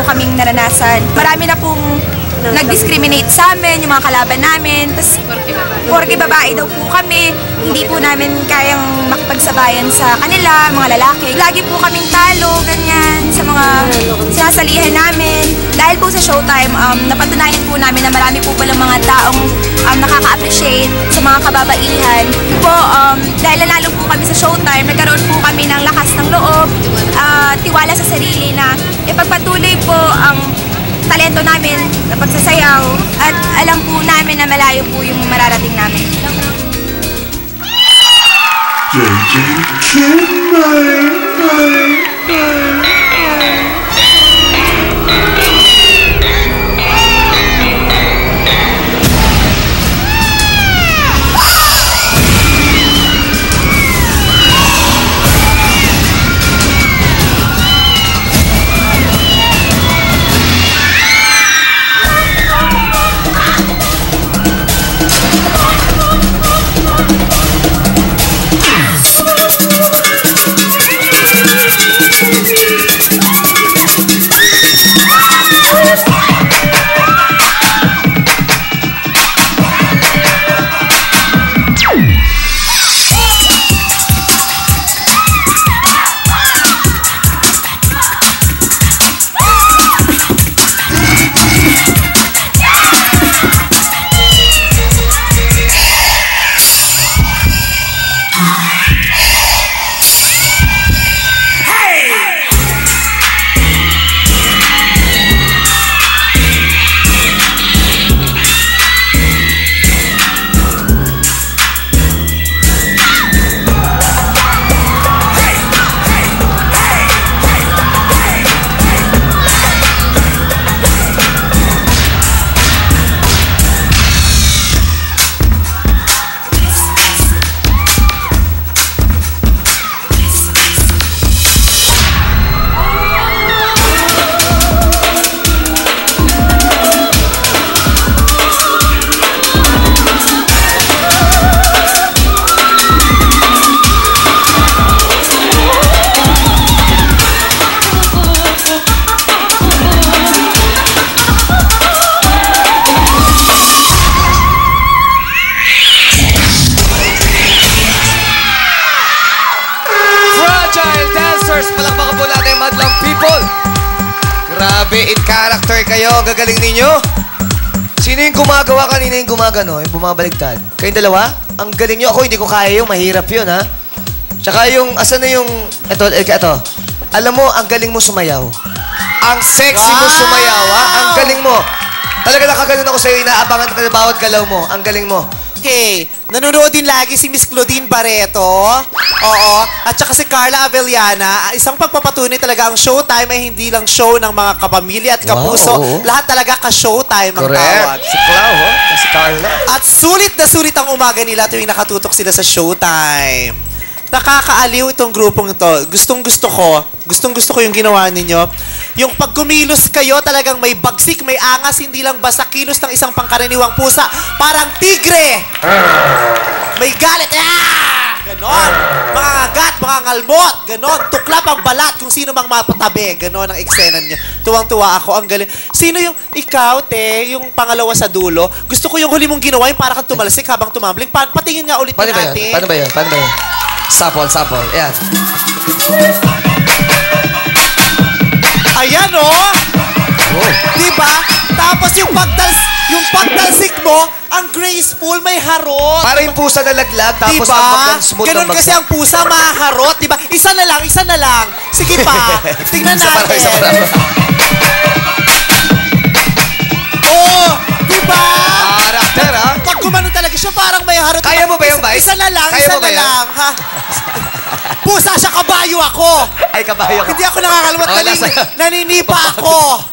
kaming naranasan. Marami na pong nag-discriminate sa amin, yung mga kalaban namin. Tapos, porke babae daw po kami, hindi po namin kayang makipagsabayan sa kanila, mga lalaki. Lagi po kaming talo, ganyan, sa mga sinasalihan namin. Dahil po sa Showtime, napatunayan po namin na marami po palang mga taong nakaka-appreciate sa mga kababaihan. Po, dahil nanalo po kami sa Showtime, nagkaroon po kami ng lakas ng loob, tiwala sa sarili na ipagpatuloy po ang talento namin sa pagsasayaw at alam po namin na malayo po yung mararating namin. JJ Palakpakan po natin yung madlang people. Grabe, in character kayo. Gagaling ninyo. Sino yung gumagawa kanina yung gumagano? Yung bumabaligtad? Kayong dalawa? Ang galing nyo. Ako, hindi ko kaya yung mahirap yun, ha? Tsaka yung, asan na yung, ito. Alam mo, ang galing mo sumayaw. Ang sexy mo sumayaw, ha? Ang galing mo. Talaga nakaganon ako sa'yo. Inaabangan ka na bawat galaw mo. Ang galing mo. Okay, nanonood din lagi si Miss Claudine Barreto. Oo. At saka si Carla Avellana. Isang pagpapatunay talaga ang Showtime ay hindi lang show ng mga kapamilya at kapuso. Wow. Lahat talaga ka-Showtime ang tawag. Si Clau, ho? Si Carla. At sulit na sulit ang umaga nila tuwing nakatutok sila sa Showtime. Nakakaaliw itong grupong ito. Gustong-gusto ko yung ginawa ninyo. Yung pag kumilos kayo, talagang may bagsik, may angas, hindi lang basta kilos ng isang pangkaraniwang pusa. Parang tigre! May galit. Ganon. Mga agat, mga ngalmot. Ganon. Tuklap ang balat kung sino mang mapatabi. Ganon ang eksena niya. Tuwang-tuwa ako. Ang galing. Sino yung ikaw, te? Yung pangalawa sa dulo? Gusto ko yung huli mong ginawa, yung para kang tumalsik habang tumambling. Patingin nga ulit natin. Paano ba yun? Sapol. Ayan. Ayan, oh! Oh. Diba? Tapos yung pagtalsik mo, ang graceful, may harot. Para yung pusa na laglag, tapos Diba? ang baglang smooth Ganun ng bagsak. kasi ang pusa, maharot. Diba? Isa na lang. Sige pa. Tingnan natin. Isa pa lang. Oh! Diba? Karakter, ha? Pag gumanon talaga siya, parang may harot. Kaya mo ba yun, Vice? Isa na lang. Kaya mo ba yan? Ha? Pusa siya, kabayo ako. Ay, kabayo ka. Hindi ako nakakalamat. Naninipa ako.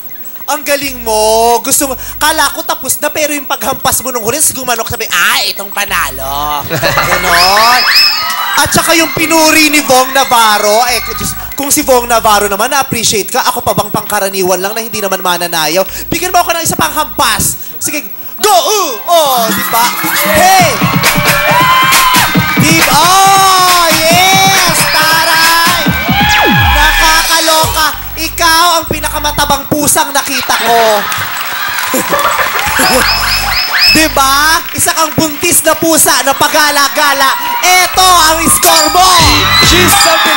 Ang galing mo. Gusto mo. Kala ko tapos na, pero yung paghampas mo nung huli, gumanok sabi, itong panalo. Ganon. At saka yung pinuri ni Vong Navarro, kung si Vong Navarro naman na-appreciate ka, ako pa bang pangkaraniwan lang na hindi naman mananayaw? Bigyan mo ako ng isa pang hampas. Sige, go! Di ba? Hey! Yes! Taray! Nakakaloka! Ikaw ang pinakamatabang pusang nakita ko. Diba? Isa kang buntis na pusa na pagala-gala. Eto ang score mo! She's something